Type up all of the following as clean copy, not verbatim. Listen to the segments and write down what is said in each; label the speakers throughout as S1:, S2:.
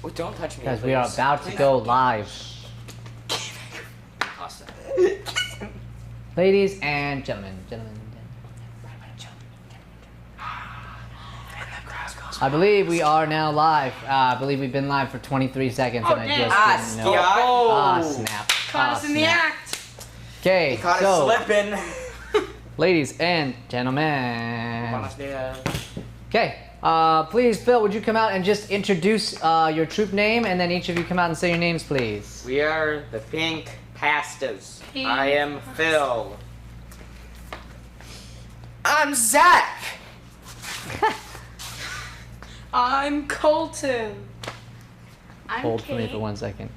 S1: Oh, don't touch me.
S2: Guys, we are about to go live. Ladies and gentlemen, I believe we are now live. I believe we've been live for 23 seconds and I just didn't know. Snap.
S3: Caught us in the act.
S2: Okay, so
S1: slipping.
S2: Ladies and gentlemen. Okay, please, Phil, would you come out and just introduce your troupe name, and then each of you come out and say your names, please.
S1: We are the Pink Pastas.
S3: Pink
S1: I am Phil. I'm Zach.
S3: I'm Colton. I'm
S2: Hold
S3: Kate.
S2: for me for 1 second.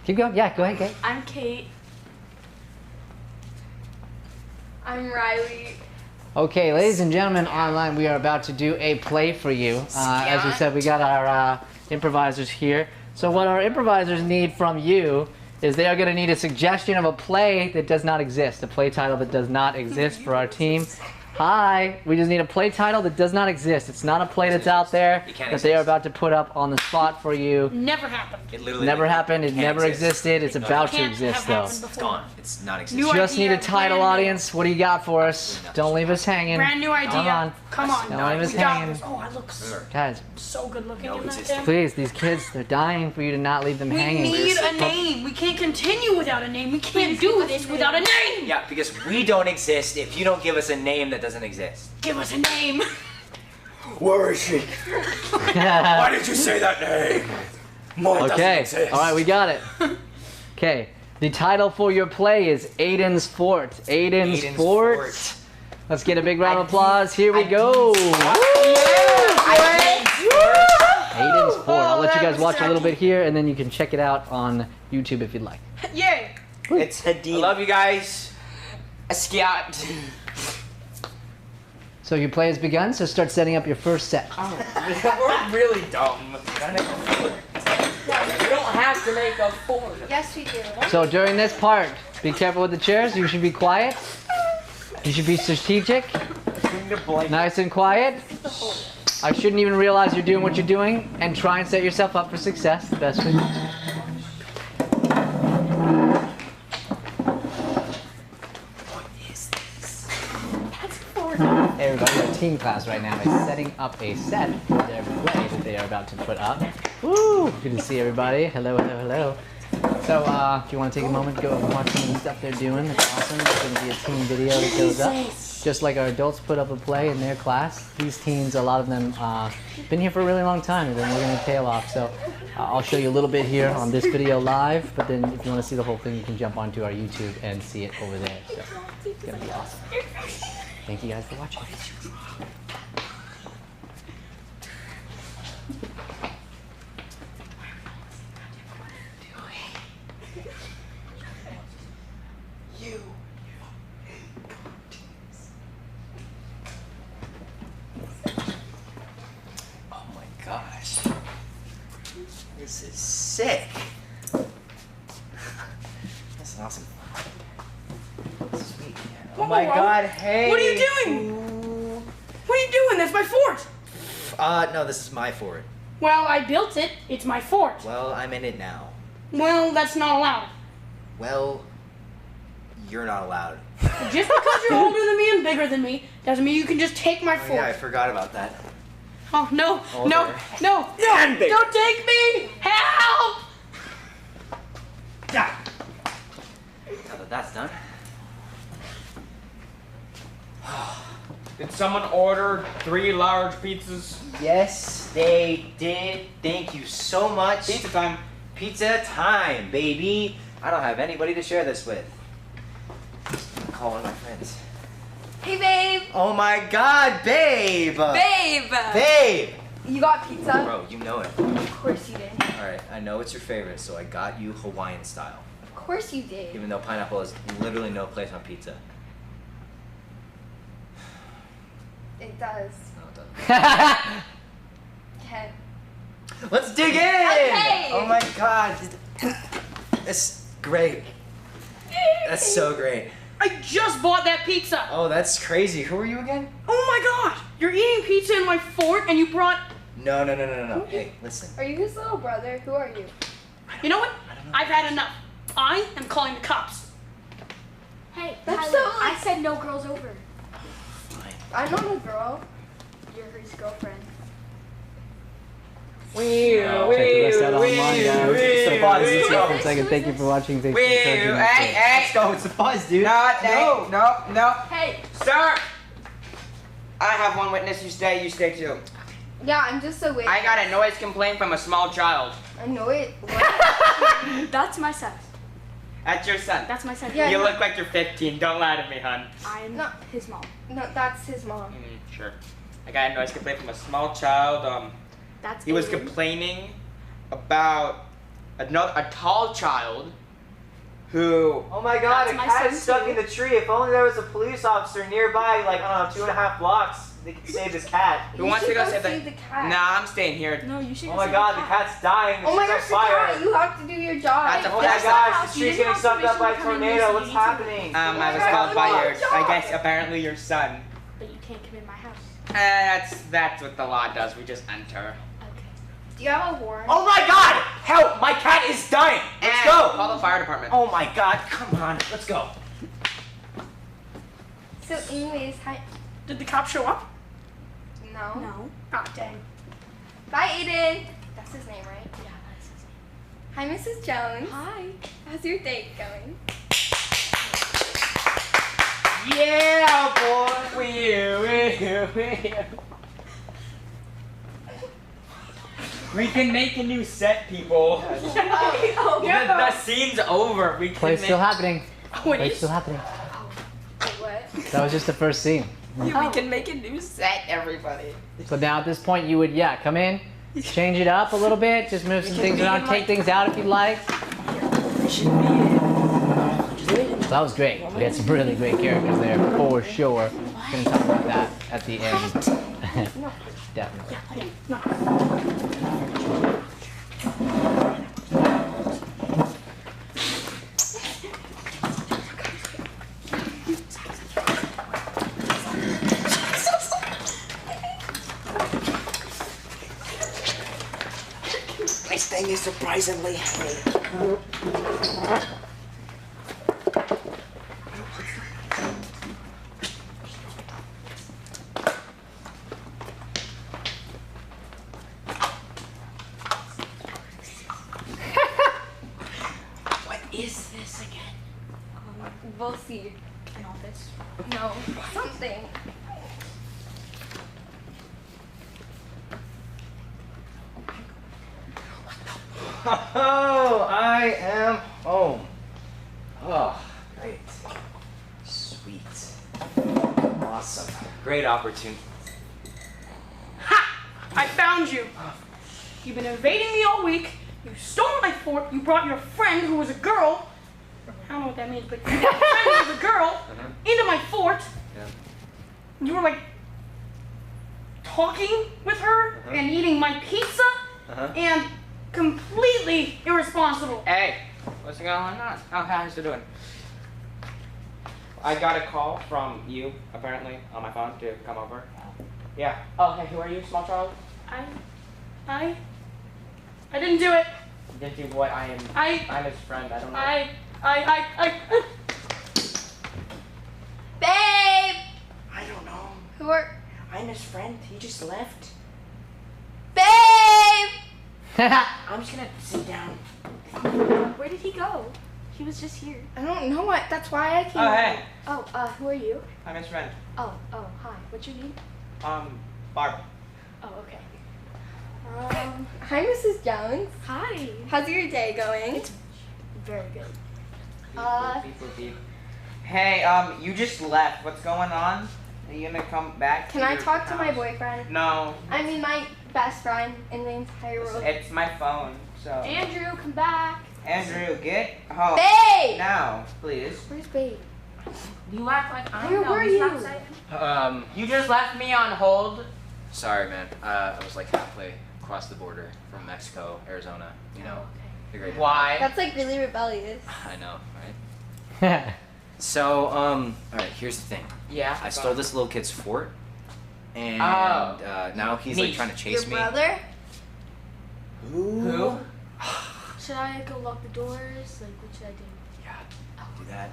S2: Keep going. Yeah, go ahead, Kate.
S3: I'm Kate. I'm Riley.
S2: Okay, ladies and gentlemen online, we are about to do a play for you. As we said, we got our improvisers here. So what our improvisers need from you is they are going to need a suggestion of a play that does not exist, a play title that does not exist for our team. Hi, we just need a play title that does not exist. It's not a play that's out there that they are about to put up on the spot for you.
S3: Never happened.
S4: It literally
S2: Never happened. It never
S4: exist.
S2: existed. It's about to exist, though.
S4: It's gone. It's not existing.
S3: New
S2: Just need a
S3: idea,
S2: title,
S3: brand new.
S2: audience. What do you got for us? Don't leave us hanging.
S3: Brand new idea.
S2: Come on.
S3: Come on.
S2: Don't leave us
S3: We got
S2: hanging.
S3: this. Oh, I look
S2: Guys,
S3: so good looking
S4: No,
S3: in
S4: it's
S3: that
S4: just-
S3: thing.
S2: please, these kids, they're dying for you to not leave them
S3: We
S2: hanging.
S3: need a name. We can't continue without a name. We can't do this without a name.
S4: Yeah, because we don't exist if you don't give us a name that doesn't exist.
S3: Give us a name.
S4: Where is she? Why did you say that name?
S2: Okay, all right, we got it. Okay, the title for your play is Aiden's Fort. Aiden's Fort. Let's get a big round of applause. Here we go. Aiden's Fort. I'll let you guys watch a little bit here, and then you can check it out on YouTube if you'd like.
S3: Yay.
S1: It's Hadid. I love you guys. Asciat.
S2: So your play has begun, so start setting up your first set.
S1: We're really dumb. We don't have to make a fort.
S3: Yes, we do.
S2: So during this part, be careful with the chairs. You should be quiet. You should be strategic, nice and quiet. I shouldn't even realize you're doing what you're doing, and try and set yourself up for success the best way. Hey everybody, our team class right now is setting up a set for their play that they are about to put up. Woo! Good to see everybody. Hello, hello, hello. So, if you want to take a moment, go and watch some of the stuff they're doing. It's awesome. It's going to be a team video that goes up. Just like our adults put up a play in their class, these teens, a lot of them, been here for a really long time. They've been working their tail off. So, I'll show you a little bit here on this video live, but then if you want to see the whole thing, you can jump onto our YouTube and see it over there. So, it's going to be awesome. Thank you guys for watching.
S4: Oh my gosh. This is sick. That's awesome. Sweet. Oh my god, hey.
S3: What are you doing? What are you doing? That's my fort.
S4: No, this is my fort.
S3: Well, I built it. It's my fort.
S4: Well, I'm in it now.
S3: Well, that's not allowed.
S4: Well, you're not allowed.
S3: Just because you're older than me and bigger than me doesn't mean you can just take my
S4: Oh,
S3: fort.
S4: yeah, I forgot about that.
S3: Oh, no,
S4: Older.
S3: no, no, no,
S1: And bigger.
S3: don't take me! Help!
S4: Yeah. Now that that's done.
S1: Did someone order 3 large pizzas?
S4: Yes, they did. Thank you so much.
S1: Pizza time.
S4: Pizza time, baby. I don't have anybody to share this with. Call one of my friends.
S5: Hey, babe!
S4: Oh my god, babe!
S5: Babe!
S4: Babe!
S5: You got pizza?
S4: Bro, you know it.
S5: Of course you did.
S4: Alright, I know it's your favorite, so I got you Hawaiian style.
S5: Of course you did.
S4: Even though pineapple has literally no place on pizza.
S5: It does.
S4: No, it doesn't.
S5: Okay.
S4: Let's dig in!
S5: Okay.
S4: Oh my god. It's great. That's so great.
S3: I just bought that pizza.
S4: Oh, that's crazy. Who are you again?
S3: Oh my gosh! You're eating pizza in my fort and you brought
S4: No. Hey, listen.
S5: Are you his little brother? Who are you?
S3: You know what?
S4: I don't know.
S3: I've had enough. I am calling the cops.
S6: Hey,
S5: That's
S6: Tyler,
S5: so,
S6: I
S5: like-
S6: said no girls over.
S4: Fine.
S5: I'm not a girl.
S6: You're his girlfriend.
S2: Check the rest out online, guys.
S4: It's the buzz. Let's
S2: For
S4: go.
S2: a second, thank you for watching. Thanks for
S1: Wee,
S2: encouraging us.
S1: hey,
S4: Let's go. It's the buzz, dude.
S1: No.
S6: Hey,
S1: Sir! I have one witness. You stay too.
S5: Yeah, I'm just a witness.
S1: I got a noise complaint from a small child.
S5: I know it. What?
S6: that's my son.
S1: That's your son.
S6: That's my son.
S5: Yeah.
S1: You look like you're 15. Don't lie to me, hon.
S6: I'm
S5: No.
S6: his mom.
S5: No, that's his mom.
S1: Sure. I got a noise complaint from a small child.
S6: That's
S1: He was
S6: Aiden.
S1: complaining about a tall child who.
S4: Oh my God!
S6: That's
S4: A
S6: my
S4: cat
S6: son
S4: is stuck
S6: too.
S4: in the tree. If only there was a police officer nearby, like I don't know, 2.5 blocks, they could save this cat.
S1: Who
S5: You
S1: wants
S5: should
S1: to go
S5: go
S1: save
S5: save the cat.
S1: Nah, I'm staying here.
S6: No, you should.
S4: Oh
S6: go
S4: my
S6: save
S4: God!
S6: the
S4: The
S6: cat.
S4: cat's dying.
S5: Oh my
S4: She's on
S5: gosh, the
S4: fire.
S5: cat! You have to do your job.
S1: That's a
S4: Oh my
S1: That's
S4: gosh! The
S6: house. You
S4: tree's
S6: didn't
S4: getting
S6: have
S4: sucked up by a
S6: permission to come in
S4: tornado.
S6: here, so
S4: What's
S6: you need to-
S4: happening?
S1: I was
S5: God,
S1: called by
S5: good
S1: your,
S5: job.
S1: I guess apparently your son.
S6: But you can't come in my house.
S1: That's what the law does. We just enter.
S6: Okay.
S5: Do you have a warrant?
S4: Oh my God! Help! My cat is dying. Let's
S1: And
S4: go.
S1: Call the fire department.
S4: Oh my God! Come on. Let's go.
S5: So, anyways, hi.
S3: Did the cops show up?
S5: No.
S6: No.
S3: Ah, dang.
S5: Bye, Aiden. That's his name, right?
S6: Yeah, that's his name.
S5: Hi, Mrs. Jones.
S6: Hi.
S5: How's your date going?
S1: Yeah, boy. We can make a new set, people.
S5: Oh,
S1: The scene's over. We can
S2: Play's
S1: make.
S2: still happening.
S3: Oh, it
S2: Play's
S3: is?
S2: still happening.
S5: what?
S2: That was just the first scene.
S1: We can make a new set, everybody.
S2: So now at this point you would, come in, change it up a little bit, just move some things around, take things out if you'd like. So that was great. We had some really great characters there for sure. Gonna talk about that at the end. Definitely.
S1: This thing is surprisingly heavy. What is this again?
S5: We'll see.
S6: An office.
S5: No, something.
S4: Oh, I am home. Oh, great. Sweet. Awesome. Great opportunity.
S3: Ha! I found you. You've been evading me all week. You stole my fort. You brought your friend, who was a girl. I don't know what that means, but you brought a friend who was a girl into my fort.
S4: Yeah.
S3: You were like talking with her and eating my pizza and completely irresponsible.
S1: Hey, what's going on? Oh, how's it doing? I got a call from you, apparently, on my phone to come over. Yeah. Oh, hey, who are you, small child?
S3: I didn't do it.
S1: Did you what? I'm his friend. I don't know.
S3: I
S5: Babe!
S1: I don't know.
S5: Who are...
S1: I'm his friend. He just left.
S5: Babe!
S1: I'm just gonna sit down.
S6: Where did he go? He was just here.
S5: I don't know what. That's why I came.
S1: Oh, hey.
S6: Oh, who are you?
S1: I'm his friend.
S6: Oh, hi. What's your name?
S1: Barb.
S6: Oh, okay.
S5: Hi, Mrs. Jones.
S6: Hi.
S5: How's your day going?
S6: It's very good.
S1: Hey, you just left. What's going on? Are you gonna come back?
S5: Can I
S1: your
S5: talk to my
S1: house?
S5: boyfriend?
S1: No.
S5: I mean, my best friend in the entire world.
S1: It's my phone, so.
S6: Andrew, come back.
S1: Andrew, get home.
S5: Babe!
S1: Now, please.
S5: Where's Babe?
S1: You act like I
S5: Where
S1: know.
S5: were
S1: He's not
S5: you?
S1: safe. You just left me on hold.
S7: Sorry, man. I was like halfway across the border from Mexico, Arizona. You know, the great.
S1: Why?
S5: That's like really rebellious.
S7: I know, right? So, all right. Here's the thing.
S1: Yeah.
S7: I stole this little kid's fort,
S4: and now he's
S1: Neat.
S4: like trying to chase
S5: Your
S4: me.
S5: brother?
S1: Who?
S6: Should I go lock the doors? Like, what should I do?
S4: Yeah, do that.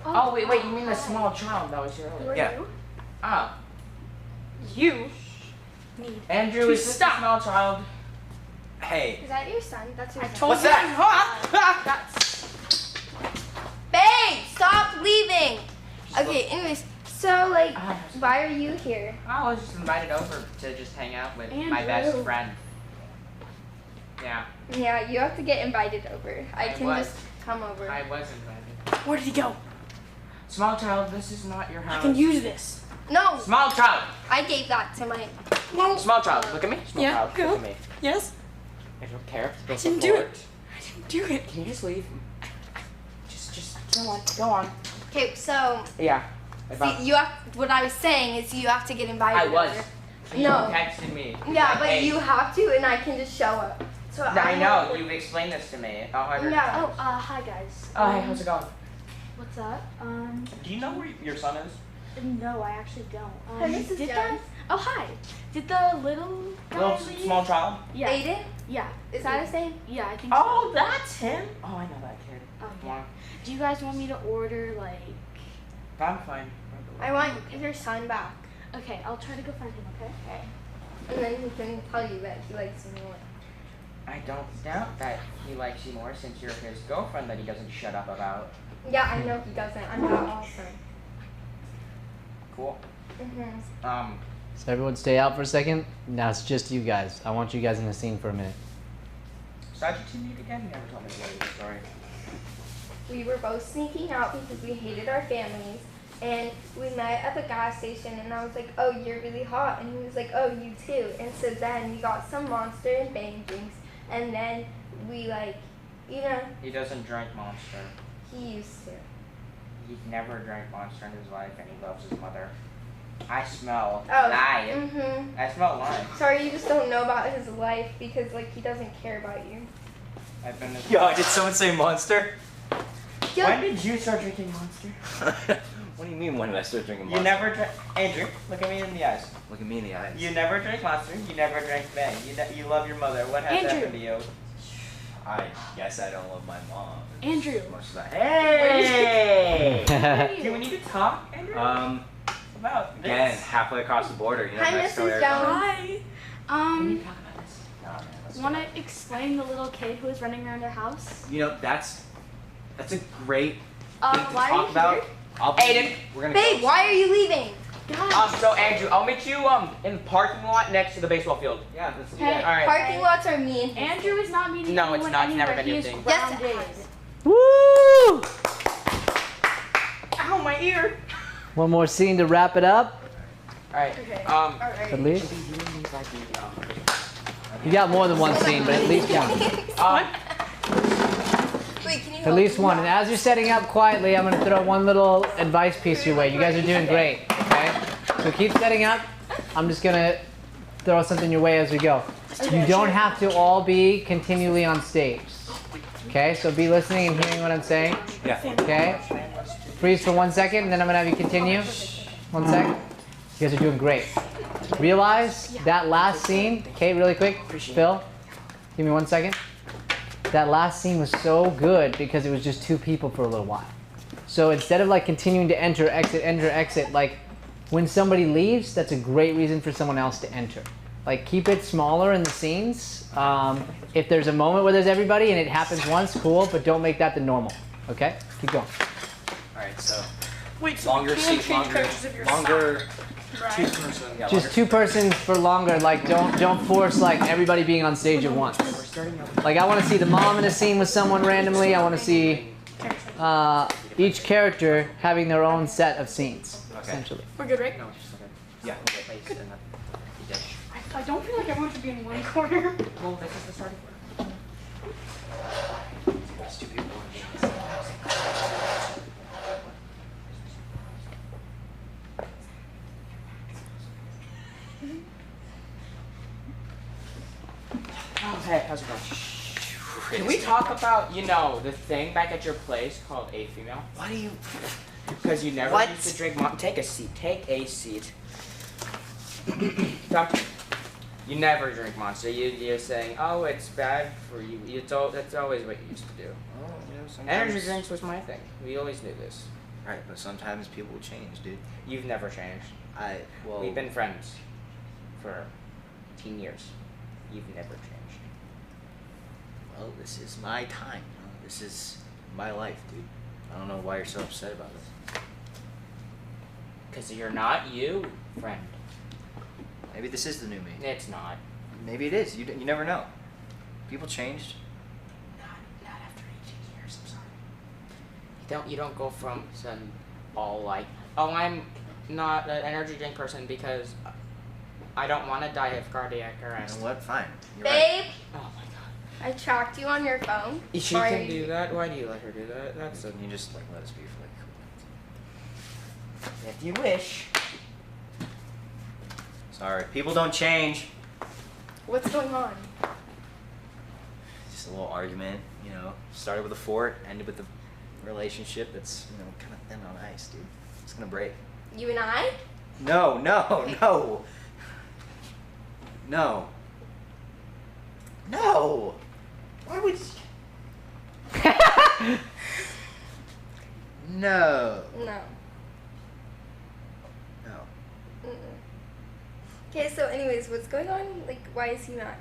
S1: Oh, wait, you mean the small child that was here
S6: Who
S1: earlier?
S6: are
S4: Yeah.
S6: you?
S1: Oh.
S3: You
S6: Need.
S1: Andrew,
S3: To
S1: is this
S3: stop.
S1: the small child?
S4: Hey,
S5: Is that your son? That's your
S3: I
S5: son.
S3: told
S4: What's
S3: you.
S4: that?
S3: That's
S5: Babe, stop leaving. Okay, anyways, so like, why are you here?
S1: I was just invited over to just hang out with my
S6: Andrew.
S1: best friend. Yeah,
S5: Yeah, you have to get invited over. I
S1: I
S5: can
S1: was.
S5: just come over.
S1: I was invited.
S3: where did he go?
S1: Small child, this is not your
S3: I
S1: house.
S3: can use this.
S5: No,
S1: Small child!
S5: I gave that to my.
S3: No.
S1: Small child, look at me. Small
S3: Yeah,
S1: child,
S3: go.
S1: look at me.
S3: Yes.
S1: I don't care.
S3: I didn't do it. I didn't do it.
S1: Can you just leave? Just go on.
S5: Okay, so
S1: Yeah. About,
S5: see, you have. What I was saying is you have to get invited.
S1: I was.
S5: over.
S1: You
S5: No.
S1: texted me.
S5: Yeah,
S1: Like,
S5: but
S1: hey.
S5: you have to, and I can just show up. So
S1: I know, you've explained this to me 100
S5: Yeah.
S1: times.
S6: Oh, hi guys.
S1: Oh, hey, how's it going?
S6: What's up?
S1: Do you know where your son is?
S6: No, I actually don't.
S5: Hi, Mrs.
S6: Did
S5: Jones.
S6: Oh, hi. Did the little guy
S1: Little
S6: leave?
S1: small child?
S6: Yeah.
S5: Aiden?
S6: Yeah.
S5: Is that his name?
S6: Yeah, I think
S1: Oh, that's him. Oh, I know that kid.
S6: so.
S1: Come on.
S6: Do you guys want me to order like?
S1: I'm fine.
S5: I want your son back.
S6: Okay, I'll try to go find him. Okay.
S5: Okay. And then he can tell you that he likes you more.
S1: I don't doubt that he likes you more since you're his girlfriend that he doesn't shut up about.
S5: Yeah, I know he doesn't. I'm not awesome.
S1: Cool.
S5: Mm-hmm.
S2: So everyone stay out for a second. Now it's just you guys. I want you guys in the scene for a minute.
S1: So how'd you two meet again? You never told me the story.
S5: We were both sneaking out because we hated our families. And we met at the gas station, and I was like, oh, you're really hot. And he was like, oh, you too. And so then we got some Monster and Bang drinks. And then we, like, you know,
S1: He doesn't drink Monster.
S5: he used to.
S1: He's never drank Monster in his life, and he loves his mother. I smell
S5: Oh.
S1: lying.
S5: Mm-hmm.
S1: I smell lying.
S5: Sorry, you just don't know about his life because, like, he doesn't care about you.
S1: I've been.
S4: yo, did someone say monster?
S1: When did you start drinking Monster?
S4: What do you mean when did I start drinking
S1: You
S4: monster?
S1: never drank. Andrew, look at me in the eyes.
S4: Look at me in the eyes.
S1: You never drank Monster. You never drank Bang. You love your mother. What has
S6: Andrew.
S1: happened to you?
S4: I guess I don't love my mom
S6: Andrew.
S4: as much as I
S1: Hey! Do we need to talk, Andrew? About this?
S4: Again, halfway across the border, you know,
S5: Hi,
S4: Mexico,
S5: Mrs.
S4: Arizona.
S5: Jones.
S6: Hi.
S1: Can you talk about this?
S4: No, man, let's
S6: Want
S4: go.
S6: to explain the little kid who was running around our house?
S4: You know, that's a great thing to
S6: Why are
S4: talk
S6: you
S4: about.
S6: here?
S4: I'll be,
S1: Aiden.
S4: we're gonna
S5: Babe,
S4: go.
S5: why are you leaving?
S6: Guys.
S1: So Andrew, I'll meet you in the parking lot next to the baseball field.
S4: Yeah, let's do
S6: Hey,
S4: that.
S1: All right.
S5: Parking lots are mean.
S6: Andrew is not meeting
S1: No, it's
S6: anyone
S1: not. It's never
S6: anywhere.
S1: been
S6: He
S1: your
S6: is
S1: thing.
S5: Yes, it
S6: grounded.
S5: has.
S2: Woo!
S3: Ow, my ear.
S2: One more scene to wrap it up.
S1: All right.
S5: Okay.
S1: Um.
S2: At least. You got more than one scene, but at least one.
S5: Wait, can you
S2: At least one. And as you're setting up quietly, I'm going to throw one little advice piece your way. You guys are doing great, okay? So keep setting up. I'm just going to throw something your way as we go. You don't have to all be continually on stage. Okay? So be listening and hearing what I'm saying.
S4: Yeah.
S2: Okay? Freeze for 1 second, and then I'm going to have you continue. 1 sec. You guys are doing great. Realize that last scene, Kate, really quick. Phil, give me 1 second. That last scene was so good because it was just two people for a little while. So instead of like continuing to enter, exit, like when somebody leaves, that's a great reason for someone else to enter. Like keep it smaller in the scenes. If there's a moment where there's everybody and it happens once, cool, but don't make that the normal. Okay? Keep going.
S4: All right, so
S3: Wait, so
S4: longer
S3: you can't
S4: seat,
S3: change
S4: longer,
S3: characters if you're
S4: longer.
S3: Right.
S4: Two-person. Yeah,
S2: Just two persons for longer. Like don't force like everybody being on stage at once. Like I want to see the mom in a scene with someone randomly. I want to see each character having their own set of scenes, essentially.
S3: We're good, right?
S1: No, just like
S4: Yeah.
S3: I don't feel like everyone should be in one corner.
S1: Well, this is the starting point.
S4: There's two people.
S1: Oh, hey, how's it going? Can we talk about, the thing back at your place called a female?
S4: What do you?
S1: Because you never
S4: What?
S1: used to drink. Take a seat. Take a seat. Talk to me. You never drink Monster. You're saying, oh, it's bad for you. That's always what you used to do.
S4: Well, you know, sometimes...
S1: Energy drinks was my thing. We always knew this.
S4: Right, but sometimes people will change, dude.
S1: You've never changed.
S4: Well...
S1: We've been friends for 10 years. You've never changed.
S4: Well, this is my time, you know? This is my life, dude. I don't know why you're so upset about this.
S1: Because you're not you, friend.
S4: Maybe this is the new me.
S1: It's not.
S4: Maybe it is. You never know. People changed.
S1: Not after 18 years, I'm sorry. You don't go from some all like, oh, I'm not an energy drink person because I don't want to die of cardiac arrest.
S4: You know what? Fine. You're
S5: Babe,
S4: right.
S1: Oh my god.
S5: I tracked you on your phone.
S1: She can do that? Why do you let her do that? That's
S4: Can you just like let us be for like
S1: if you wish.
S4: Sorry. People don't change.
S5: What's going on?
S4: Just a little argument, you know. Started with a fort, ended with a relationship that's, you know, kind of thin on ice, dude. It's gonna break.
S5: You and I?
S4: No.
S5: Okay.
S4: No. Why would No.
S5: No.
S4: No.
S5: Okay, so anyways, what's going on? Like, why is he not?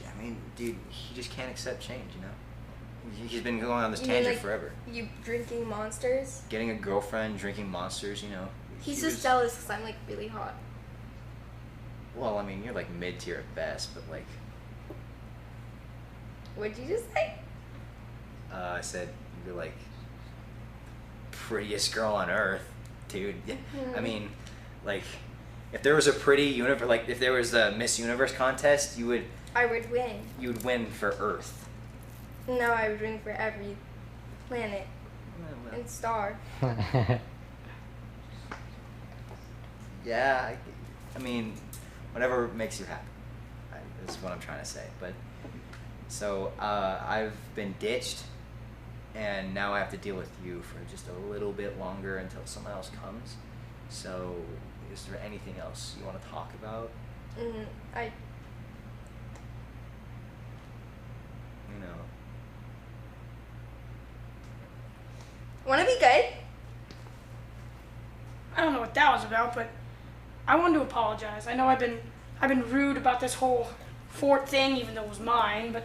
S4: I mean, dude, he just can't accept change, you know? He's been going on this
S5: You mean,
S4: tangent
S5: like,
S4: forever.
S5: You drinking Monsters?
S4: Getting a girlfriend, drinking Monsters, you know?
S5: He's
S4: He
S5: just
S4: was-
S5: jealous because I'm like really hot.
S4: Well, I mean, you're like mid-tier at best, but like,
S5: What'd you just say?
S4: I said you're like prettiest girl on earth, dude. I mean, like, if there was a pretty universe, like if there was a Miss Universe contest, you would win for Earth.
S5: No, I would win for every planet and star.
S4: Yeah, I mean, whatever makes you happy. Is what I'm trying to say. But so I've been ditched, and now I have to deal with you for just a little bit longer until someone else comes. So, is there anything else you want to talk about?
S5: I
S4: You know.
S5: want to be good.
S3: I don't know what that was about, but I wanted to apologize. I know I've been rude about this whole fort thing, even though it was mine, but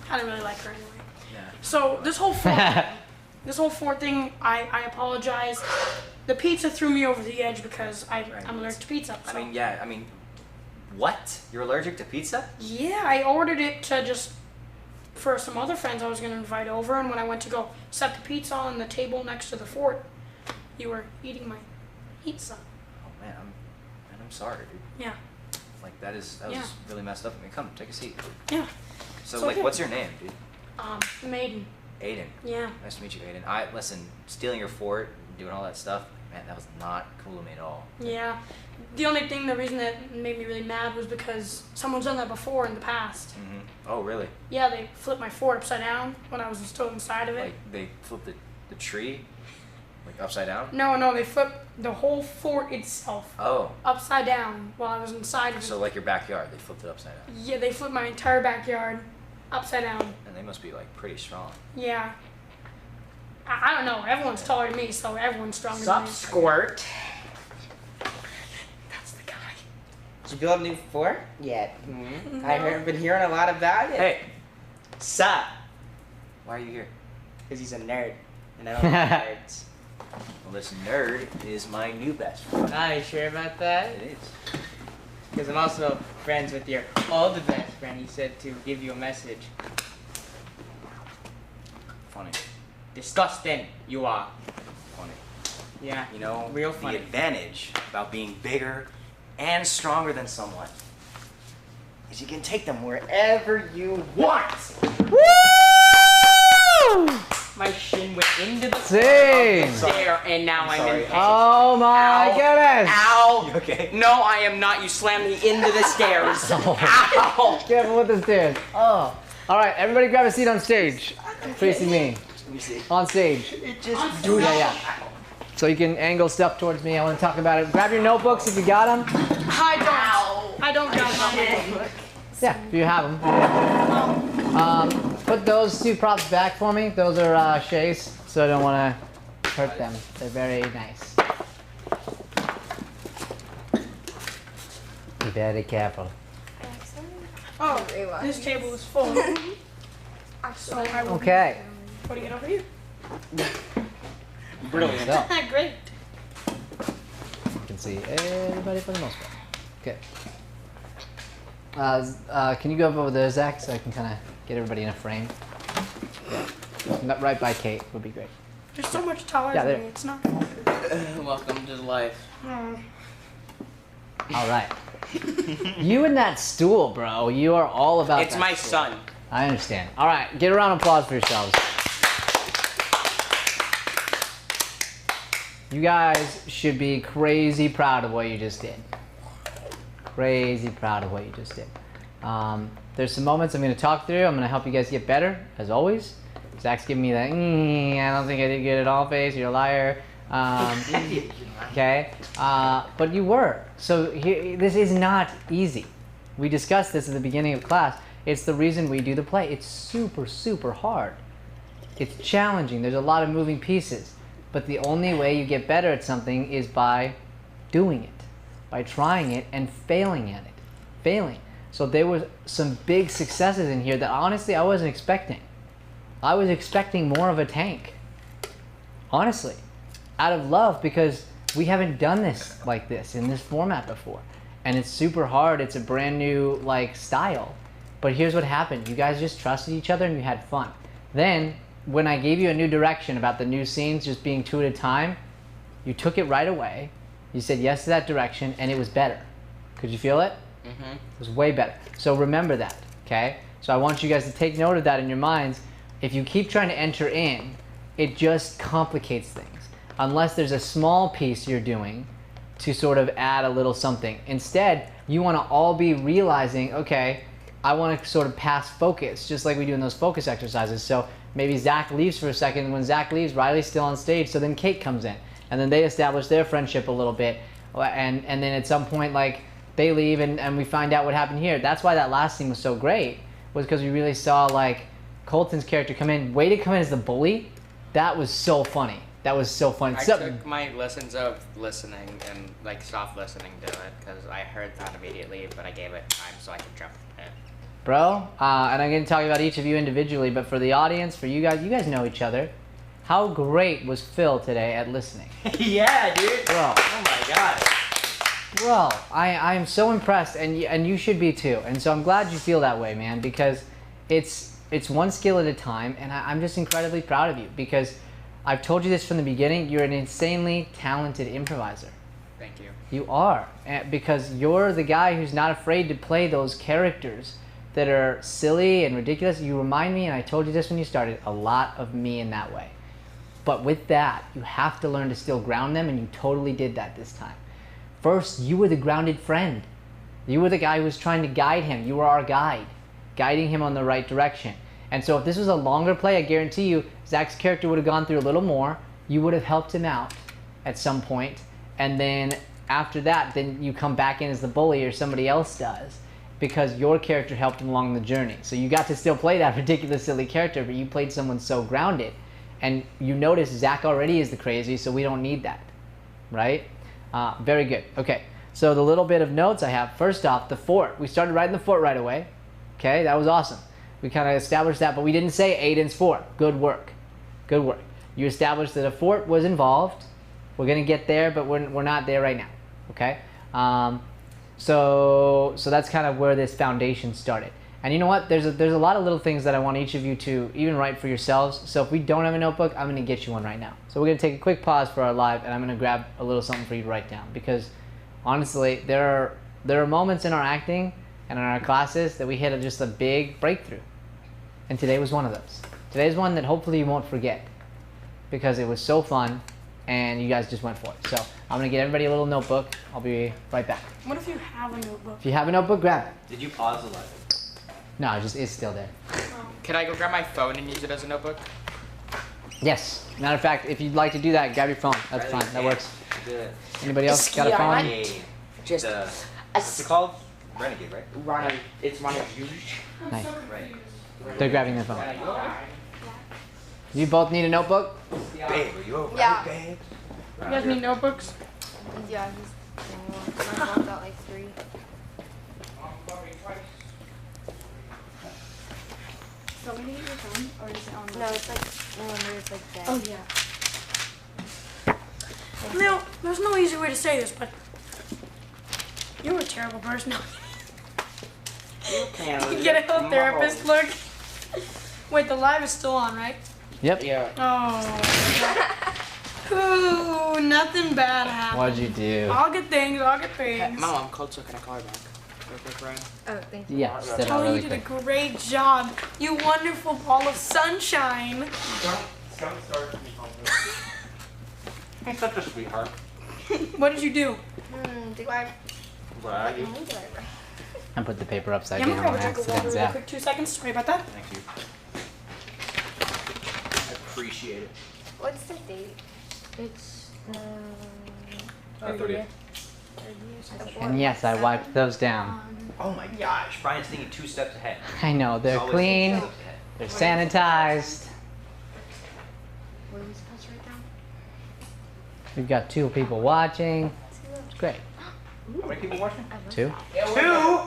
S3: I didn't really like her anyway.
S4: Yeah.
S3: So this whole fort thing, I apologize. The pizza threw me over the edge because I'm allergic to pizza. So.
S4: I mean, what? You're allergic to pizza?
S3: Yeah, I ordered it for some other friends I was going to invite over, and when I went to go set the pizza on the table next to the fort, you were eating my pizza.
S4: Oh man, I'm sorry, dude.
S3: Yeah.
S4: Like that was
S3: Yeah.
S4: really messed up. I mean, come take a seat.
S3: Yeah.
S4: So
S3: It's
S4: like,
S3: okay.
S4: what's your name, dude?
S3: Maiden.
S4: Aiden.
S3: Yeah.
S4: Nice to meet you, Aiden. Listen, stealing your fort, doing all that stuff, man, that was not cool of me at all.
S3: Yeah. The reason that made me really mad was because someone's done that before in the past.
S4: Mm-hmm. Oh, really?
S3: Yeah, they flipped my fort upside down when I was still inside of it.
S4: Like they flipped the tree, like upside down?
S3: No, they flipped the whole fort itself
S4: Oh.
S3: upside down while I was inside of it.
S4: So like your backyard, they flipped it upside down.
S3: Yeah, they flipped my entire backyard upside down.
S4: And they must be like pretty strong.
S3: Yeah. I don't know. Everyone's taller than me, so everyone's stronger
S1: Sup,
S3: than me.
S1: squirt?
S3: That's the guy.
S1: Did you build a new fort yet? Mm-hmm. I've been hearing a lot about it.
S4: Hey, sup? Why are you here?
S1: Because he's a nerd, and I don't like nerds.
S4: Well, this nerd is my new best friend.
S1: Are you sure about that?
S4: It is.
S1: Because I'm also friends with your old best friend. He said to give you a message.
S4: Funny.
S1: Disgusting, you are.
S4: Funny.
S1: Yeah,
S4: You know,
S1: real
S4: the
S1: funny.
S4: advantage about being bigger and stronger than someone is you can take them wherever you want.
S1: Woo! My shin went into the
S2: Sing.
S1: stair, and now I'm
S4: sorry.
S1: in pain.
S2: Oh my
S1: Ow.
S2: goodness!
S1: Ow!
S4: You okay?
S1: No, I am not. You slammed me into the stairs. Ow!
S2: Careful with the stairs. Oh. All right, everybody grab a seat on stage. Facing me.
S4: Let me see.
S2: On stage.
S4: It just
S2: Yeah. So you can angle stuff towards me. I want to talk about it. Grab your notebooks if you got them.
S3: I don't got my notebook.
S2: Yeah, if you have them. Put those two props back for me. Those are Shay's, so I don't want to hurt them. They're very nice. Be very careful.
S3: Oh, this table is full. So I will
S2: Okay.
S3: be putting it over here.
S1: Brilliant.
S2: So,
S3: Great.
S2: you can see everybody for the most part. Okay. Can you go over there, Zach, so I can kind of get everybody in a frame? Yeah. Right by Kate would be great.
S3: You're so much taller
S2: Yeah,
S3: than
S2: there.
S3: me. It's not.
S1: Welcome to life.
S2: All right. You and that stool, bro. You are all about
S1: It's
S2: that
S1: my
S2: stool.
S1: son.
S2: I understand. All right. Get a round of applause for yourselves. You guys should be crazy proud of what you just did. Crazy proud of what you just did. There's some moments I'm going to talk through. I'm going to help you guys get better, as always. Zach's giving me that, I don't think I did good at all face. You're a liar. Okay? But you were. So here, this is not easy. We discussed this at the beginning of class. It's the reason we do the play. It's super, super hard. It's challenging. There's a lot of moving pieces. But the only way you get better at something is by doing it, by trying it and failing at it. Failing. So there was some big successes in here that honestly I wasn't expecting. I was expecting more of a tank. Honestly. Out of love, because we haven't done this like this in this format before. And it's super hard. It's a brand new like style. But here's what happened. You guys just trusted each other and you had fun. Then when I gave you a new direction about the new scenes just being 2 at a time, you took it right away. You said yes to that direction and it was better. Could you feel it? Mm-hmm. It was way better. So remember that, okay? So I want you guys to take note of that in your minds. If you keep trying to enter in, it just complicates things. Unless there's a small piece you're doing to sort of add a little something. Instead, you want to all be realizing, okay, I want to sort of pass focus, just like we do in those focus exercises. So maybe Zach leaves for a second. When Zach leaves, Riley's still on stage, so then Kate comes in. And then they establish their friendship a little bit. And then at some point, like, they leave and we find out what happened here. That's why that last scene was so great, was because we really saw, like, Colton's character come in. Way to come in as the bully. That was so funny. That was so fun.
S1: I took my lessons of listening and like soft listening to it because I heard that immediately, but I gave it time so I could jump in.
S2: Bro, and I'm going to talk about each of you individually, but for the audience, for you guys know each other. How great was Phil today at listening?
S1: Yeah, dude.
S2: Bro.
S1: Oh my god.
S2: Bro, I am so impressed, and you should be too. And so I'm glad you feel that way, man, because it's one skill at a time, and I'm just incredibly proud of you because I've told you this from the beginning. You're an insanely talented improviser.
S1: Thank you.
S2: You are, because you're the guy who's not afraid to play those characters that are silly and ridiculous. You remind me, and I told you this when you started, a lot of me in that way. But with that, you have to learn to still ground them, and you totally did that this time. First, you were the grounded friend. You were the guy who was trying to guide him. You were our guide, guiding him on the right direction. And so if this was a longer play, I guarantee you, Zach's character would have gone through a little more. You would have helped him out at some point. And then after that, then you come back in as the bully or somebody else does because your character helped him along the journey. So you got to still play that ridiculous, silly character, but you played someone so grounded. And you notice Zach already is the crazy, so we don't need that, right? Very good. Okay, so the little bit of notes I have. First off, the fort. We started writing the fort right away. Okay, that was awesome. We kind of established that, but we didn't say Aiden's fort. Good work. Good work. You established that a fort was involved. We're going to get there, but we're not there right now. Okay? So that's kind of where this foundation started. And you know what? There's a lot of little things that I want each of you to even write for yourselves. So if we don't have a notebook, I'm going to get you one right now. So we're going to take a quick pause for our live, and I'm going to grab a little something for you to write down. Because honestly, there are moments in our acting and in our classes that we hit just a big breakthrough. And today was one of those. Today's one that hopefully you won't forget because it was so fun and you guys just went for it. So I'm going to get everybody a little notebook. I'll be right back.
S3: What if you have a notebook?
S2: If you have a notebook, grab it.
S4: Did you pause the live?
S2: No, it's still there.
S1: Can I go grab my phone and use it as a notebook?
S2: Yes. Matter of fact, if you'd like to do that, grab your phone. That's fine. That works.
S4: Good.
S2: Anybody else got a phone?
S4: Renegade.
S1: Just
S4: What's it called? Renegade, right?
S1: run. It's running.
S2: Nice.
S4: Right.
S2: They're grabbing their phone. You both need a notebook?
S4: Babe, are you alright,
S5: Yeah.
S4: babe?
S3: You guys need notebooks?
S5: Yeah, my mom got like 3.
S6: So we need your phone, or is it on the
S5: No, it's like where it's like dead.
S6: Oh yeah.
S3: Now, there's no easy way to say this, but you're a terrible person. You get a health therapist look. Wait, the live is still on, right?
S2: Yep.
S1: Yeah.
S3: Oh. Ooh, nothing bad happened.
S2: What'd you do?
S3: All good things, all good
S1: Hey,
S3: things.
S1: my mom called, so can I call her back? Real quick, Ryan.
S5: Oh, thank you.
S2: Yeah, step out
S3: Oh,
S2: really
S3: you did a
S2: quick.
S3: great job. You wonderful ball of sunshine.
S8: Don't start me home.
S7: He's such a sweetheart.
S3: What did you do?
S5: Do I?
S7: Right.
S5: Do I write?
S2: And put the paper upside
S3: Yeah, I'm
S2: down
S3: gonna
S2: on
S3: grab a drink of water
S2: accident,
S3: real
S2: Zach.
S3: quick. 2 seconds. Sorry about that.
S7: Thank you. I appreciate it.
S5: What's the date? It's
S7: 30th.
S2: And yes, I wiped those down.
S4: Oh my gosh, Brian's thinking 2 steps ahead.
S2: I know, they're
S4: Always
S2: clean,
S4: 2 steps ahead.
S2: they're sanitized.
S6: What are we supposed to write down?
S2: We've got 2 people watching. It's great.
S7: How many people watching?
S2: 2?
S4: 2?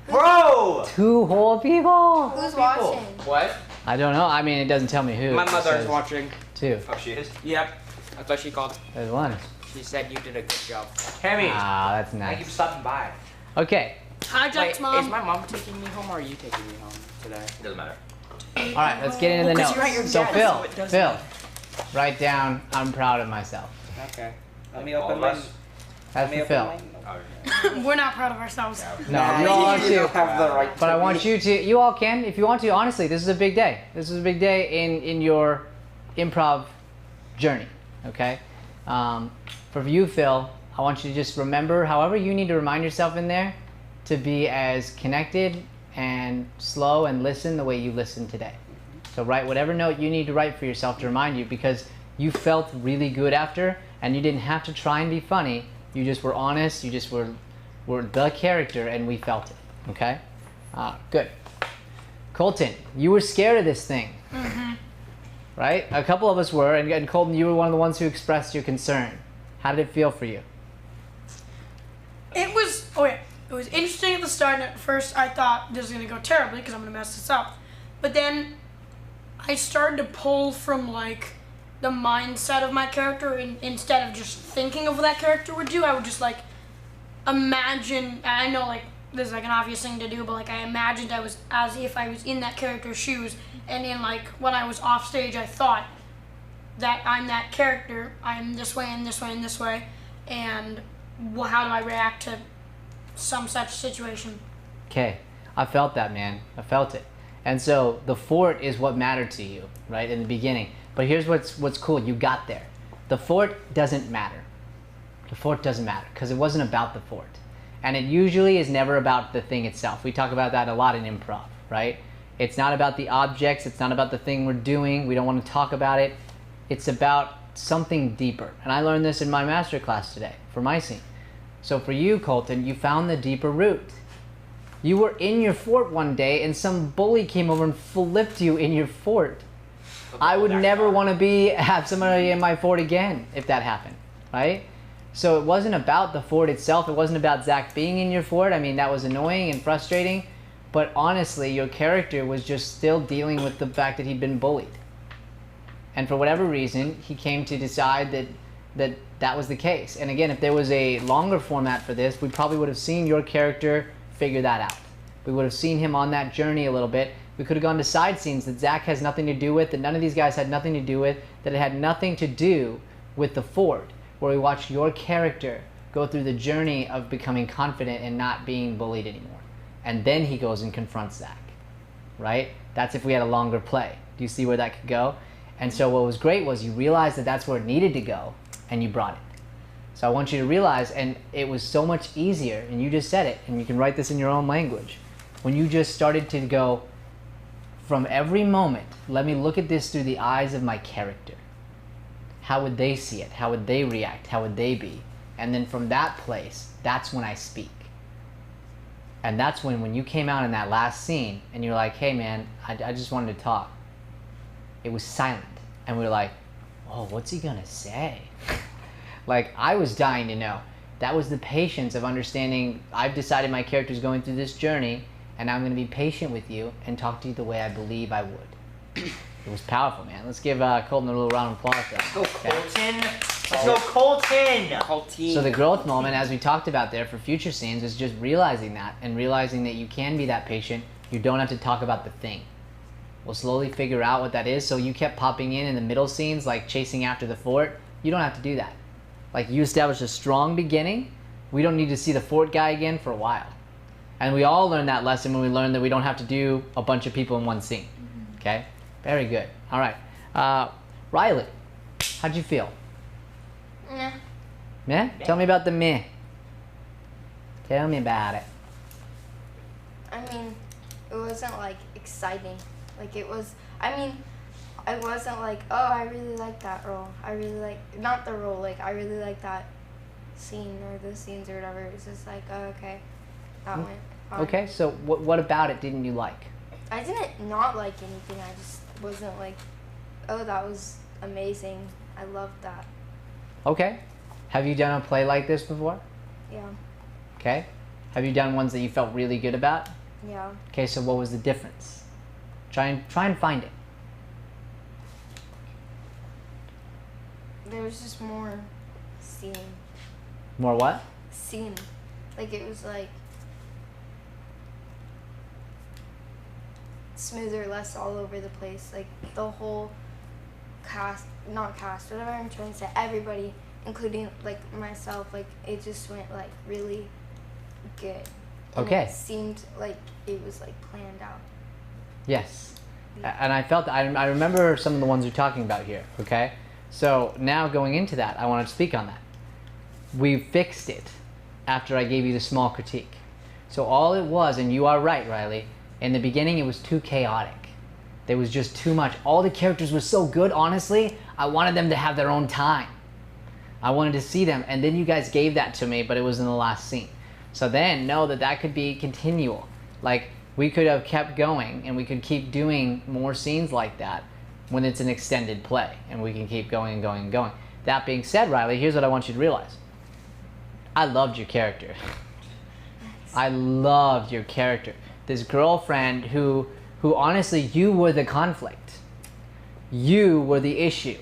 S4: Bro!
S2: 2 whole people?
S5: who's watching?
S1: What?
S2: I don't know. I mean, it doesn't tell me who.
S1: My
S2: It
S1: mother's
S2: says
S1: watching.
S2: 2.
S4: Oh, she is?
S1: Yep. That's what she called.
S2: There's 1.
S1: She said you did a good job.
S4: Tammy!
S2: Ah, that's
S4: Thank you for
S2: nice.
S4: stopping by.
S2: Okay.
S3: Hi,
S1: Wait,
S3: Jack's mom.
S1: is my mom taking me home or are you taking me home today?
S4: Doesn't matter.
S2: All right, let's get into the
S1: Well, 'cause you're at your
S2: notes. So
S1: dad's,
S2: Phil,
S1: so it does
S2: Phil, write down, I'm proud of myself.
S1: Okay. Let me
S4: All
S1: open
S4: of
S1: my.
S4: us?
S2: That's for Phil.
S3: We're not proud of ourselves.
S2: No, you all are
S1: you
S2: too.
S1: don't have the right
S2: But
S1: to
S2: I want
S1: be.
S2: you to, you all can, if you want to, honestly, this is a big day. This is a big day in your improv journey, okay? For you, Phil, I want you to just remember, however you need to remind yourself in there, to be as connected and slow and listen the way you listened today. So write whatever note you need to write for yourself to remind you, because you felt really good after, and you didn't have to try and be funny. You just were honest. You just were the character, and we felt it. Okay? Good. Colton, you were scared of this thing. Right? A couple of us were, and Colton, you were one of the ones who expressed your concern. How did it feel for you?
S3: It was it was interesting at the start. And at first, I thought this is gonna go terribly because I'm gonna mess this up. But then I started to pull from like the mindset of my character, and instead of just thinking of what that character would do, I would just like imagine. I know like this is like an obvious thing to do, but like I imagined I was as if I was in that character's shoes, and in like when I was off stage, I thought that I'm that character. I'm this way and this way and this way, and how do I react to some such situation?
S2: Okay, I felt that, man. I felt it. And so the fort is what mattered to you, right, in the beginning. But here's what's cool. You got there. The fort doesn't matter. The fort doesn't matter because it wasn't about the fort. And it usually is never about the thing itself. We talk about that a lot in improv, right? It's not about the objects. It's not about the thing we're doing. We don't want to talk about it. It's about something deeper. And I learned this in my master class today for my scene. So for you, Colton, you found the deeper root. You were in your fort one day and some bully came over and flipped you in your fort. I would never want to have somebody in my fort again if that happened, right? So it wasn't about the fort itself. It wasn't about Zach being in your fort. I mean, that was annoying and frustrating. But honestly, your character was just still dealing with the fact that he'd been bullied. And for whatever reason, he came to decide that was the case. And again, if there was a longer format for this, we probably would have seen your character figure that out. We would have seen him on that journey a little bit. We could have gone to side scenes that Zach has nothing to do with, that none of these guys had nothing to do with, that it had nothing to do with the fort, where we watch your character go through the journey of becoming confident and not being bullied anymore. And then he goes and confronts Zach, right? That's if we had a longer play. Do you see where that could go? And so what was great was you realized that that's where it needed to go, and you brought it. So I want you to realize, and it was so much easier, and you just said it, and you can write this in your own language, when you just started to go, from every moment, let me look at this through the eyes of my character. how would they see it? How would they react? How would they be? And then from that place, that's when I speak. And that's when you came out in that last scene and you're like, hey man, I just wanted to talk. It was silent. And we were like, oh, what's he gonna say? Like, I was dying to know. That was the patience of understanding I've decided my character's going through this journey and I'm gonna be patient with you and talk to you the way I believe I would. It was powerful, man. Let's give Colton a little round of applause.
S4: Let's go, Colton. Let's go, Colton.
S1: Colton.
S2: So the growth moment, as we talked about there for future scenes, is just realizing that and realizing that you can be that patient. You don't have to talk about the thing. We'll slowly figure out what that is. So you kept popping in the middle scenes, like chasing after the fort. You don't have to do that. Like, you established a strong beginning. We don't need to see the fort guy again for a while. And we all learned that lesson when we learned that we don't have to do a bunch of people in one scene. Okay? Very good. All right. Riley, how'd you feel?
S5: Nah.
S2: Meh? Tell me about the meh. Tell me about it.
S5: I mean, it wasn't like exciting. Like, it was, I mean, I wasn't like, oh, I really like that role. I really like, not the role, like, I really like that scene or the scenes or whatever. It was just like, oh, okay, that went fine.
S2: Okay, so what about it didn't you like?
S5: I didn't not like anything. I just wasn't like, oh, that was amazing. I loved that.
S2: Okay. Have you done a play like this before?
S5: Yeah.
S2: Okay. Have you done ones that you felt really good about?
S5: Yeah.
S2: Okay, so what was the difference? Try and find it.
S5: There was just more scene.
S2: More what?
S5: Scene. Like, it was like smoother, less all over the place. Like, the whole cast, not cast, whatever I'm trying to say, everybody, including like myself, like, it just went like really good. And
S2: Okay.
S5: It seemed like it was like planned out.
S2: Yes.
S5: Yeah.
S2: And I felt, I remember some of the ones you're talking about here, okay? So now going into that, I want to speak on that. We fixed it after I gave you the small critique. So all it was, and you are right, Riley, in the beginning it was too chaotic. There was just too much. All the characters were so good, honestly, I wanted them to have their own time. I wanted to see them, and then you guys gave that to me, but it was in the last scene. So then know that that could be continual. Like, we could have kept going and we could keep doing more scenes like that when it's an extended play, and we can keep going and going and going. That being said, Riley, here's what I want you to realize. I loved your character. I loved your character. This girlfriend who honestly, you were the conflict. You were the issue.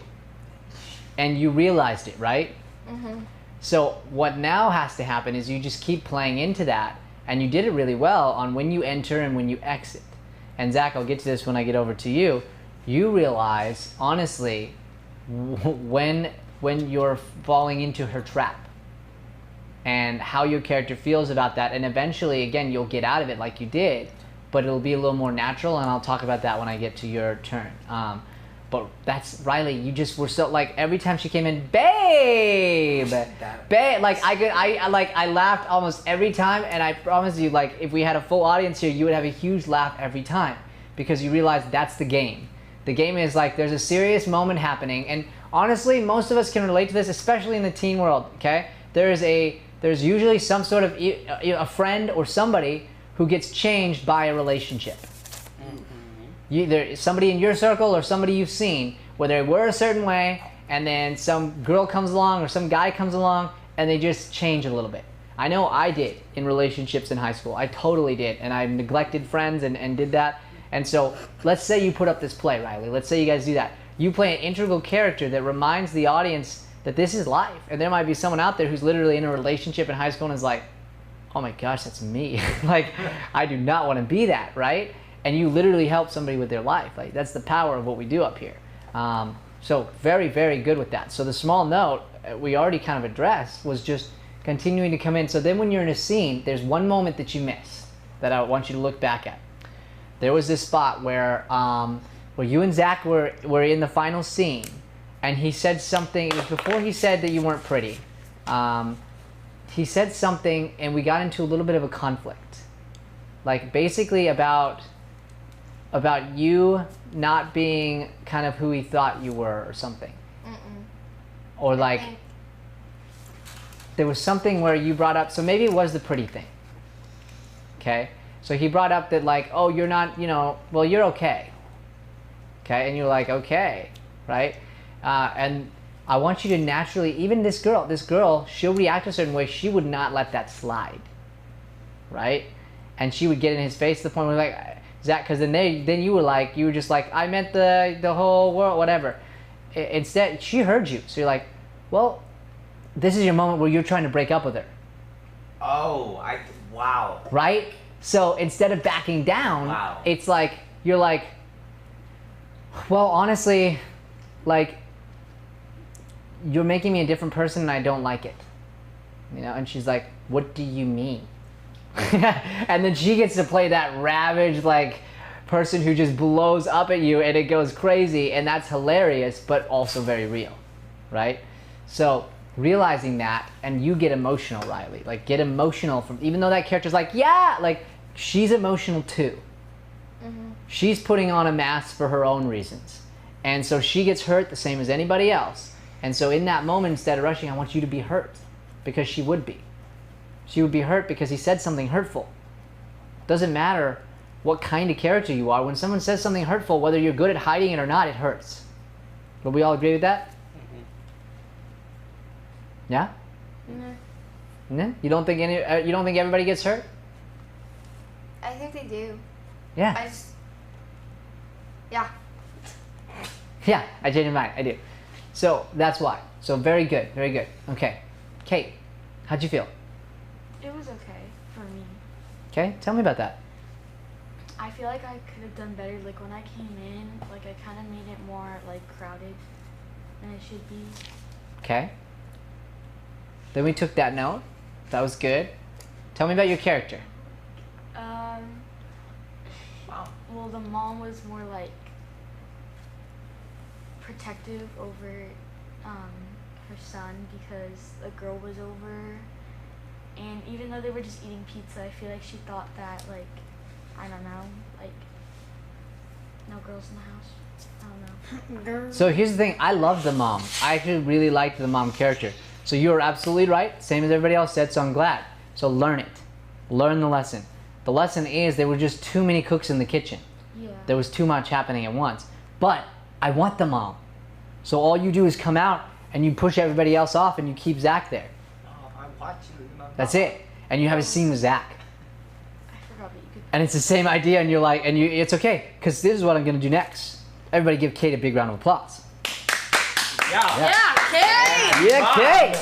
S2: And you realized it, right?
S5: Mm-hmm.
S2: So what now has to happen is you just keep playing into that, and you did it really well on when you enter and when you exit. And Zach, I'll get to this when I get over to you. You realize, honestly, when you're falling into her trap and how your character feels about that, and eventually, again, you'll get out of it like you did, but it'll be a little more natural, and I'll talk about that when I get to your turn. But that's, Riley, you just were so, like, every time she came in, babe, like, I laughed almost every time, and I promise you, like, if we had a full audience here, you would have a huge laugh every time, because you realize that's the game. The game is, like, there's a serious moment happening, and honestly, most of us can relate to this, especially in the teen world, okay? There's usually some sort of a friend or somebody who gets changed by a relationship. There's somebody in your circle or somebody you've seen where they were a certain way, and then some girl comes along or some guy comes along and they just change a little bit. I know I did in relationships in high school. I totally did, and I neglected friends and did that. And so let's say you put up this play, Riley. Let's say you guys do that. You play an integral character that reminds the audience that this is life, and there might be someone out there who's literally in a relationship in high school and is like, oh my gosh, that's me. Like, I do not want to be that, right? And you literally help somebody with their life. Like, that's the power of what we do up here. So very, very good with that. So the small note we already kind of addressed was just continuing to come in. So then when you're in a scene, there's one moment that you missed that I want you to look back at. There was this spot where you and Zach were in the final scene, and he said something. It was before he said that you weren't pretty. He said something, and we got into a little bit of a conflict. Like, basically about you not being kind of who he thought you were or something. Or like,
S5: think-
S2: there was something where you brought up, so maybe it was the pretty thing. Okay? So he brought up that like, oh, you're not, you know, well, you're okay. Okay? And you're like, okay, right? And I want you to naturally, even this girl, she'll react a certain way. She would not let that slide, right? And she would get in his face to the point where like, Zach, because then you were just like, I meant the whole world, whatever. Instead, she heard you. So you're like, well, this is your moment where you're trying to break up with her.
S4: Oh, wow.
S2: Right? So instead of backing down,
S4: Wow.
S2: it's like, you're like, well, honestly, like, you're making me a different person and I don't like it. You know, and she's like, what do you mean? And then she gets to play that ravaged, like, person who just blows up at you and it goes crazy, and that's hilarious, but also very real, right? So realizing that, and you get emotional, Riley. Like, get emotional from, even though that character's like, yeah, like, she's emotional too. She's putting on a mask for her own reasons. And so she gets hurt the same as anybody else. And so in that moment, instead of rushing, I want you to be hurt, because she would be. She would be hurt because he said something hurtful. Doesn't matter what kind of character you are. When someone says something hurtful, whether you're good at hiding it or not, it hurts. Would we all agree with that? Yeah? Yeah? You don't think everybody gets hurt?
S5: I think they do.
S2: Yeah.
S5: Yeah.
S2: Yeah, I changed my mind. I do. So that's why. So very good, very good. Okay. Kate, how'd you feel?
S6: It was okay for me.
S2: Okay, tell me about that.
S6: I feel like I could have done better. Like when I came in, like I kind of made it more like crowded than it should be.
S2: Okay. Then we took that note. That was good. Tell me about your character.
S4: Wow.
S6: Well, the mom was more like protective over her son because a girl was over, and even though they were just eating pizza, I feel like she thought that, like, I don't know, like, no girls in the house. I don't know.
S2: So here's the thing. I love the mom. I actually really liked the mom character. So you are absolutely right. Same as everybody else said, so I'm glad. So learn it. Learn the lesson. The lesson is there were just too many cooks in the kitchen.
S6: Yeah.
S2: There was too much happening at once. But I want the mom. So all you do is come out and you push everybody else off and you keep Zach there.
S4: Oh, I watch you.
S2: That's it. And you have a scene with Zach.
S6: I forgot that you could.
S2: And it's the same idea, and you're like, it's okay, because this is what I'm going to do next. Everybody give Kate a big round of applause.
S4: Yeah.
S3: Kate!
S2: Yeah, Kate!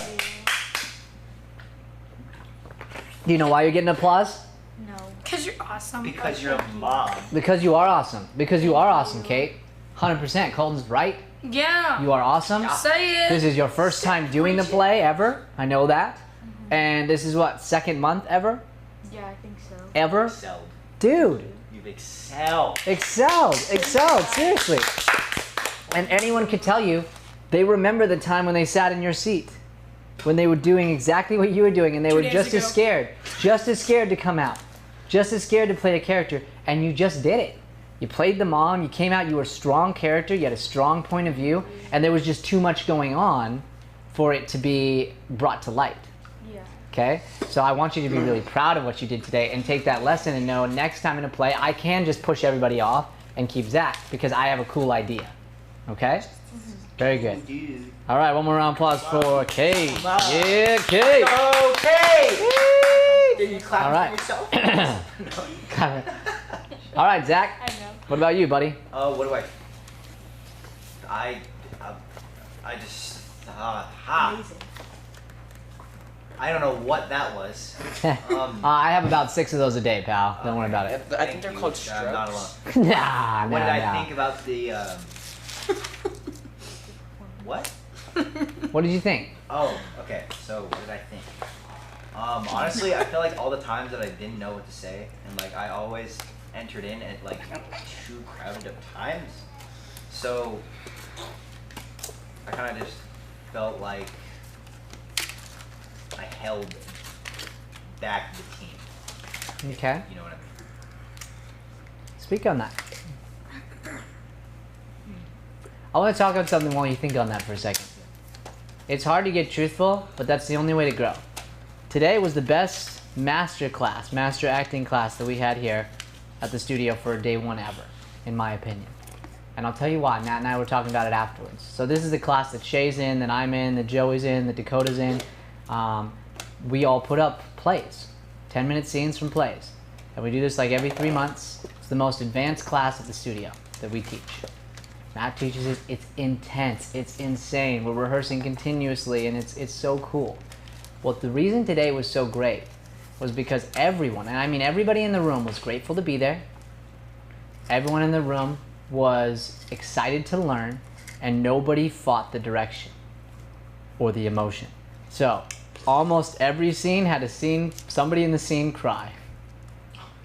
S2: Do you know why you're getting applause?
S6: No.
S3: Because you're awesome.
S4: Because you're a mom.
S2: Because you are awesome. Because you are awesome, Kate. 100%. Colton's right.
S3: Yeah.
S2: You are awesome.
S3: Say it.
S2: This is your first time doing the play ever. I know that. And this is what, second month ever?
S6: Yeah, I think so.
S2: Ever?
S4: Excelled.
S2: Dude.
S4: You've excelled.
S2: Excelled, seriously. And anyone could tell you, they remember the time when they sat in your seat, when they were doing exactly what you were doing, and they
S3: 2
S2: were
S3: days
S2: just as
S3: ago.
S2: scared to come out, just as scared to play a character, and you just did it. You played the mom, you came out, you were a strong character, you had a strong point of view, and there was just too much going on for it to be brought to light.
S6: Yeah.
S2: Okay? So I want you to be really proud of what you did today and take that lesson and know next time in a play, I can just push everybody off and keep Zach because I have a cool idea. Okay? Very good.
S4: Dude.
S2: All right, one more round of applause for Kate.
S4: Wow.
S2: Yeah, Kate.
S4: Okay. Did you clap
S2: All right.
S4: for yourself?
S2: All right, Zach.
S6: I know.
S2: What about you, buddy?
S4: Oh, what do I just
S6: Amazing.
S4: I don't know what that was.
S2: I have about 6 of those a day, pal. Don't worry about it.
S1: I think they're called
S4: I'm not
S1: strokes.
S4: alone.
S2: Nah,
S4: What did I
S2: nah.
S4: think about the what?
S2: What did you think?
S4: Oh, okay. So what did I think? Honestly, I feel like all the times that I didn't know what to say, and like I always entered in at like too crowded of times. So I kind of just felt like I held back the team.
S2: Okay.
S4: You know what I mean?
S2: Speak on that. I want to talk about something while you think on that for a second. It's hard to get truthful, but that's the only way to grow. Today was the best master acting class that we had here at the studio for day one ever, in my opinion. And I'll tell you why. Matt and I were talking about it afterwards. So this is the class that Shay's in, that I'm in, that Joey's in, that Dakota's in. We all put up plays, 10-minute scenes from plays. And we do this like every 3 months. It's the most advanced class at the studio that we teach. Matt teaches it. It's intense. It's insane. We're rehearsing continuously, and it's so cool. Well, the reason today was so great was because everyone, and I mean everybody in the room, was grateful to be there. Everyone in the room was excited to learn, and nobody fought the direction or the emotion. So almost every scene had somebody in the scene cry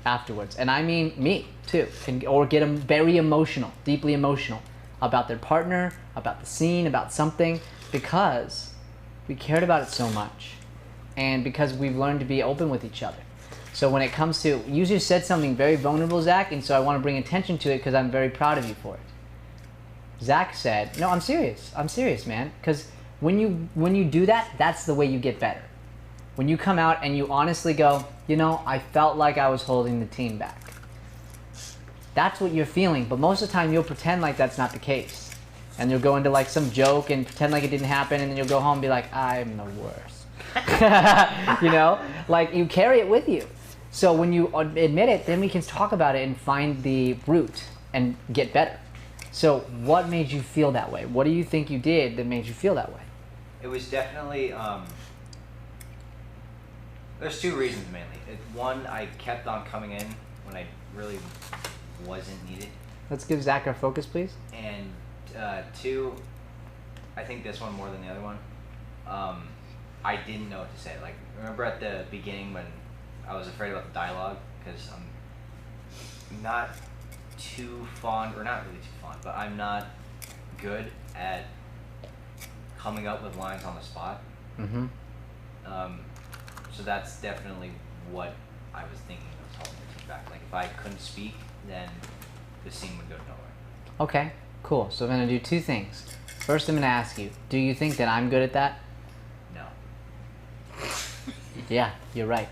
S2: afterwards. And I mean me too, or get them very emotional, deeply emotional about their partner, about the scene, about something, because we cared about it so much, and because we've learned to be open with each other. So when it comes to, you just said something very vulnerable, Zach, and so I want to bring attention to it because I'm very proud of you for it. Zach said, no, I'm serious, man, because when you do that, that's the way you get better. When you come out and you honestly go, you know, I felt like I was holding the team back. That's what you're feeling, but most of the time you'll pretend like that's not the case. And you'll go into like some joke and pretend like it didn't happen, and then you'll go home and be like, I'm the worst. You know, like you carry it with you. So when you admit it, then we can talk about it and find the root and get better. So what made you feel that way? What do you think you did that made you feel that way?
S4: It was definitely, there's two reasons mainly. One, I kept on coming in when I really wasn't needed.
S2: Let's give Zach our focus, please.
S4: And two, I think this one more than the other one, I didn't know what to say. Like, remember at the beginning when I was afraid about the dialogue, because I'm not too fond, or not really too fond, but I'm not good at coming up with lines on the spot.
S2: Mm-hmm.
S4: So that's definitely what I was thinking was holding me back. Like if I couldn't speak, then the scene would go nowhere.
S2: Okay, cool. So I'm gonna do two things. First, I'm gonna ask you, do you think that I'm good at that?
S4: No.
S2: Yeah, you're right.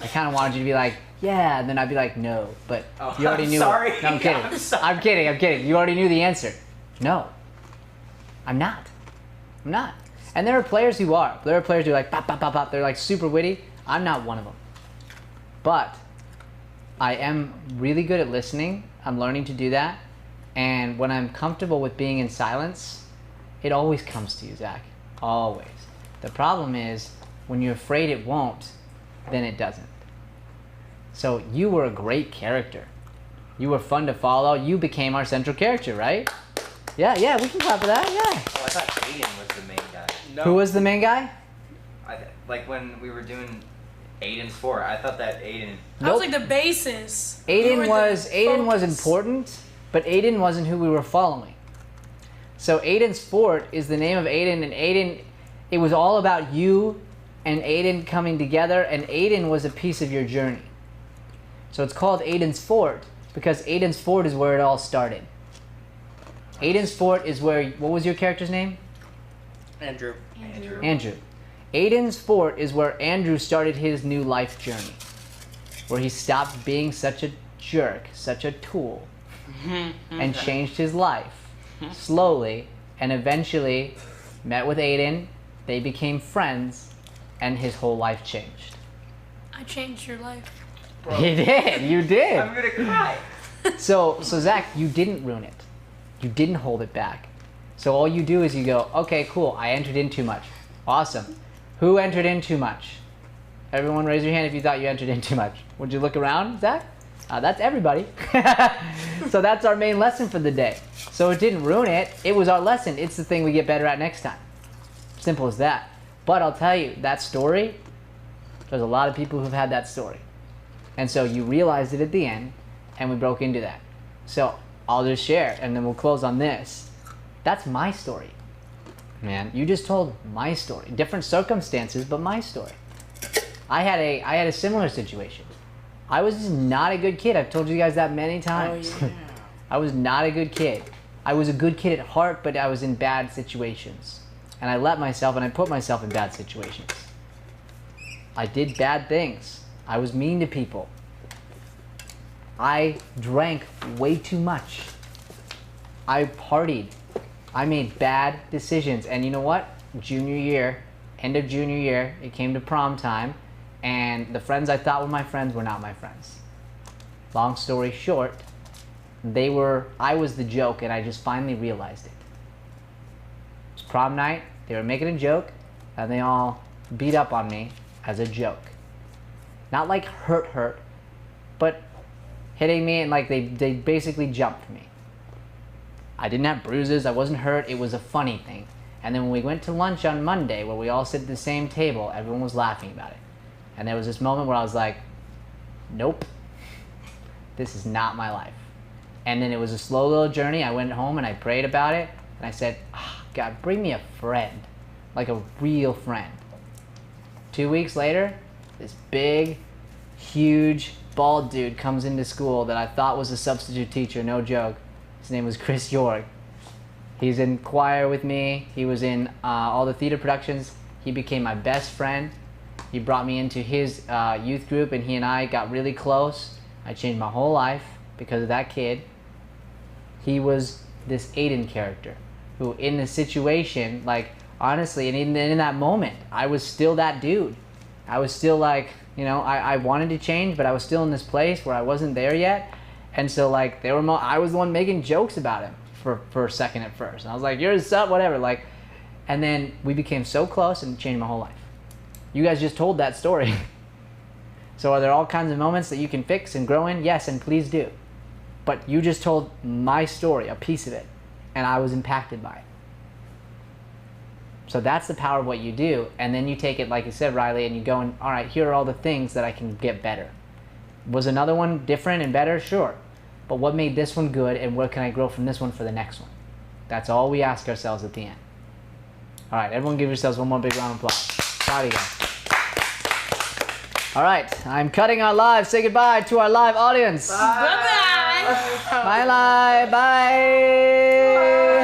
S2: I kind of wanted you to be like, yeah, and then I'd be like, no, but you already knew.
S4: Sorry.
S2: No, I'm kidding. I'm kidding. You already knew the answer. No, I'm not. And there are players who are. There are players who are like, pop, pop, pop, pop. They're like super witty. I'm not one of them. But I am really good at listening. I'm learning to do that. And when I'm comfortable with being in silence, it always comes to you, Zach. Always. The problem is when you're afraid it won't, then it doesn't. So you were a great character. You were fun to follow. You became our central character, right? Yeah, we can clap for that, yeah.
S4: Oh, I thought Aiden was the main guy.
S7: No.
S2: Who was the main guy?
S4: Like when we were doing Aiden's fort, I thought that Aiden...
S3: That was like the basis.
S2: Aiden was important, but Aiden wasn't who we were following. So Aiden's fort is the name of Aiden, and Aiden, it was all about you and Aiden coming together, and Aiden was a piece of your journey. So it's called Aiden's fort because Aiden's fort is where it all started. Aiden's fort is where, what was your character's name?
S1: Andrew.
S2: Aiden's fort is where Andrew started his new life journey, where he stopped being such a jerk, such a tool, and changed his life slowly, and eventually met with Aiden. They became friends, and his whole life changed.
S3: I changed your life.
S4: Bro.
S2: You did.
S4: I'm gonna cry.
S2: So Zach, you didn't ruin it. You didn't hold it back. So all you do is you go, okay, cool, I entered in too much. Awesome. Who entered in too much? Everyone raise your hand if you thought you entered in too much. Would you look around, Zach? That's everybody. So that's our main lesson for the day. So it didn't ruin it. It was our lesson. It's the thing we get better at next time. Simple as that. But I'll tell you, that story, there's a lot of people who've had that story. And so you realized it at the end, and we broke into that. So I'll just share, and then we'll close on this. That's my story. Man, you just told my story. Different circumstances, but my story. I had a similar situation. I was just not a good kid. I've told you guys that many times.
S1: Oh, yeah.
S2: I was not a good kid. I was a good kid at heart, but I was in bad situations. and I let myself and I put myself in bad situations. I did bad things. I was mean to people. I drank way too much. I partied. I made bad decisions. And you know what? Junior year, end of junior year, it came to prom time, and the friends I thought were my friends were not my friends. Long story short, I was the joke, and I just finally realized it. It was prom night, they were making a joke, and they all beat up on me as a joke. Not like hurt, but hitting me, and like they basically jumped me. I didn't have bruises, I wasn't hurt, it was a funny thing. And then when we went to lunch on Monday, where we all sit at the same table, everyone was laughing about it. And there was this moment where I was like, nope, this is not my life. And then it was a slow little journey. I went home and I prayed about it, and I said, God, bring me a friend, like a real friend. 2 weeks later, this big, huge, bald dude comes into school that I thought was a substitute teacher, no joke. His name was Chris York. He's in choir with me. He was in all the theater productions. He became my best friend. He brought me into his youth group, and he and I got really close. I changed my whole life because of that kid. He was this Aiden character who, in the situation, like, honestly, and in that moment, I was still that dude. I was still like, you know, I wanted to change, but I was still in this place where I wasn't there yet. And so, like, I was the one making jokes about him for a second at first. And I was like, you're a sub, whatever. Like, and then we became so close, and it changed my whole life. You guys just told that story. So are there all kinds of moments that you can fix and grow in? Yes, and please do. But you just told my story, a piece of it, and I was impacted by it. So that's the power of what you do. And then you take it, like you said, Riley, and you go and, all right, here are all the things that I can get better. Was another one different and better? Sure. But what made this one good, and what can I grow from this one for the next one? That's all we ask ourselves at the end. All right, everyone give yourselves one more big round of applause. Proud of you guys. All right, I'm cutting our live. Say goodbye to our live audience.
S3: Bye-bye.
S2: Bye, live. Bye.